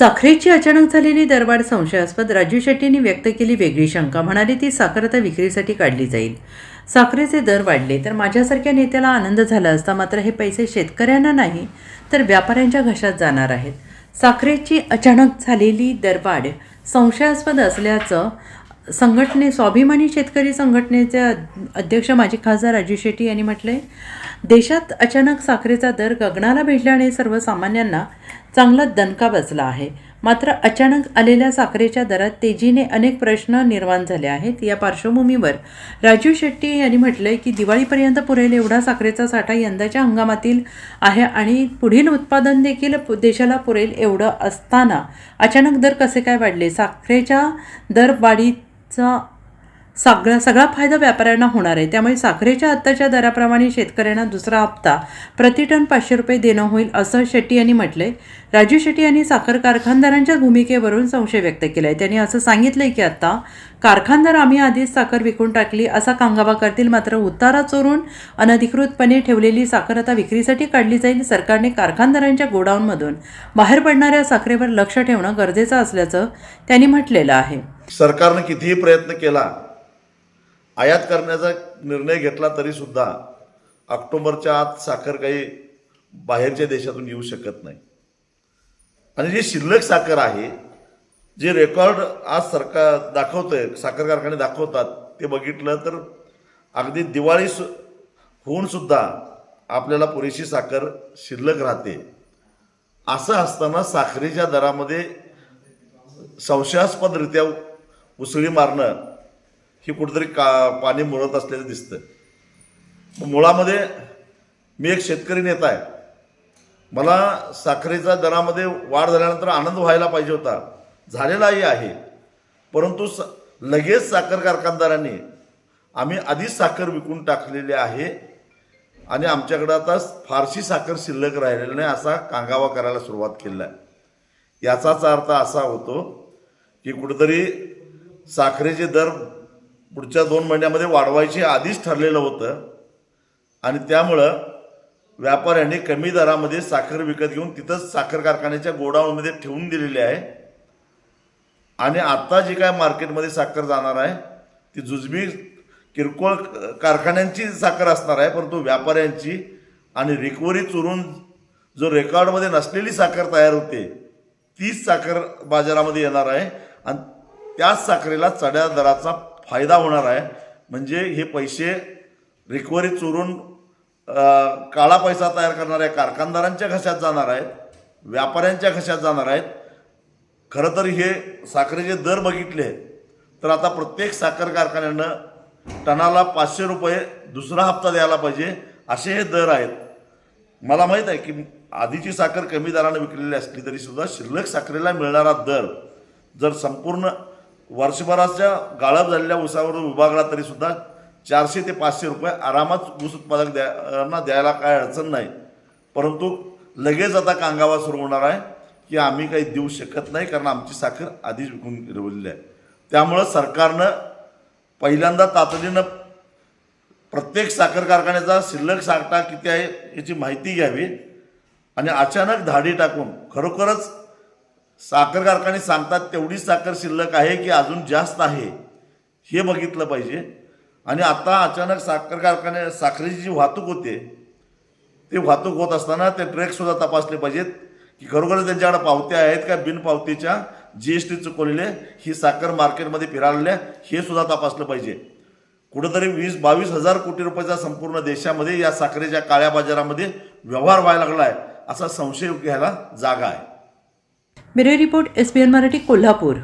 साखरेची अचानक झालेली दरवाढ संशयास्पद. राजू शेट्टींनी व्यक्त केली वेगळी शंका. म्हणाले ती साखर आता विक्रीसाठी काढली जाईल. साखरेचे दर वाढले तर माझ्यासारख्या नेत्याला आनंद झाला असता, मात्र हे पैसे शेतकऱ्यांना नाही तर व्यापाऱ्यांच्या घशात जाणार आहेत. साखरेची अचानक झालेली दरवाढ संशयास्पद असल्याचं स्वाभिमानी शेतकरी संघटनेचे अध्यक्ष माजी खासदार राजू शेट्टी यांनी म्हटले. देशात अचानक साखरेचा दर गगनाला भिडल्याने सर्वसामान्यांना चांगला दणका बसला आहे. मात्र अचानक आलेल्या साखरेच्या दरात तेजीने अनेक प्रश्न निर्माण झाले आहेत. या पार्श्वभूमीवर राजू शेट्टी यांनी म्हटलंय की दिवाळीपर्यंत पुरेल एवढा साखरेचा साठा यंदाच्या हंगामातील आहे आणि पुढील उत्पादन देखील देशाला पुरेल एवढं असताना अचानक दर कसे काय वाढले. साखरेच्या दरवाढीचा सगळा फायदा व्यापाऱ्यांना होणार आहे. त्यामुळे साखरेच्या आत्ताच्या दराप्रमाणे शेतकऱ्यांना दुसरा हप्ता प्रतिटन 500 रुपये देणं होईल असं शेट्टी यांनी म्हटलंय. राजू शेट्टी यांनी साखर कारखानदारांच्या भूमिकेवरून संशय व्यक्त केला आहे. त्यांनी असं सांगितलंय की आता कारखानदार आम्ही आधीच साखर विकून टाकली असा कांगावा करतील, मात्र उतारा चोरून अनधिकृतपणे ठेवलेली साखर आता विक्रीसाठी काढली जाईल. सरकारने कारखानदारांच्या गोडाऊनमधून बाहेर पडणाऱ्या साखरेवर लक्ष ठेवणं गरजेचं असल्याचं त्यांनी म्हटलेलं आहे. सरकारने कितीही प्रयत्न केला, आयात करण्याचा निर्णय घेतला तरी सुद्धा ऑक्टोबरच्या आत साखर काही बाहेरच्या देशातून येऊ शकत नाही. आणि जी शिल्लक साखर आहे, जे रेकॉर्ड आज सरकार दाखवतंय, साखर कारखाने दाखवतात, ते बघितलं तर अगदी दिवाळी होऊन सुद्धा आपल्याला पुरेशी साखर शिल्लक राहते. असं असताना साखरेच्या दरामध्ये संशयास्पदरित्या उसळी मारणं ही कुठेतरी पाणी मुळत असलेलं दिसतं. मुळामध्ये मी एक शेतकरी नेता आहे. मला साखरेच्या दरामध्ये वाढ झाल्यानंतर आनंद व्हायला पाहिजे होता, झालेलाही आहे. परंतु लगेच साखर कारखानदारांनी आम्ही आधीच साखर विकून टाकलेली आहे आणि आमच्याकडं आता फारशी साखर शिल्लक राहिलेली नाही असा कांगावा करायला सुरुवात केला आहे. याचाच अर्थ असा होतो की कुठेतरी साखरेचे दर पुढच्या 2 महिन्यामध्ये वाढवायचे आधीच ठरलेलं होतं आणि त्यामुळं व्यापाऱ्यांनी कमी दरामध्ये साखर विकत घेऊन तिथंच साखर कारखान्याच्या गोडाऊनमध्ये ठेवून दिलेली आहे. आणि आता जी काय मार्केटमध्ये साखर जाणार आहे ती जुजबी किरकोळ कारखान्यांची साखर असणार आहे, परंतु व्यापाऱ्यांची आणि रिकव्हरी चुरून जो रेकॉर्डमध्ये नसलेली साखर तयार होते तीच साखर बाजारामध्ये येणार आहे आणि त्याच साखरेला चढ्या दराचा फायदा होणार आहे. म्हणजे हे पैसे रिकव्हरी चोरून काळा पैसा तयार करणाऱ्या कारखानदारांच्या घशात जाणार आहेत, व्यापाऱ्यांच्या घशात जाणार आहेत. खरं तर हे साखरेचे दर बघितले तर आता प्रत्येक साखर कारखान्यानं टनाला 500 रुपये दुसरा हप्ता द्यायला पाहिजे असे हे दर आहेत. मला माहीत आहे की आधीची साखर कमी दराने विकलेली असली तरी सुद्धा शिल्लक साखरेला मिळणारा दर जर संपूर्ण वर्षभराच्या गाळप झालेल्या ऊसावर विभागला तरी सुद्धा 400 ते 500 रुपये आरामात ऊस उत्पादक द्यायला काय अडचण नाही. परंतु लगेच आता कांगावा सुरू होणार आहे की आम्ही काही देऊ शकत नाही कारण आमची साखर आधीच विकून ठेवलेली आहे. त्यामुळं सरकारनं पहिल्यांदा तातडीनं प्रत्येक साखर कारखान्याचा शिल्लक साठा किती आहे याची माहिती घ्यावी आणि अचानक धाडी टाकून खरोखरच साखर कारखाने सांगतात तेवढीच साखर शिल्लक आहे की अजून जास्त आहे हे बघितलं पाहिजे. आणि आता अचानक साखरेची जी वाहतूक होते ते वाहतूक होत असताना ते ट्रकसुद्धा तपासले पाहिजेत की खरोखरच त्यांच्याकडे पावत्या आहेत का, बिनपावतीच्या GST चुकवलेले ही साखर मार्केटमध्ये फिरालेल्या हे सुद्धा तपासलं पाहिजे. कुठंतरी 20-22 हजार कोटी रुपयाचा संपूर्ण देशामध्ये या साखरेच्या काळ्या बाजारामध्ये व्यवहार व्हायला लागला आहे असा संशय घ्यायला जागा आहे. Bureau report SBN Marathi, Kolhapur.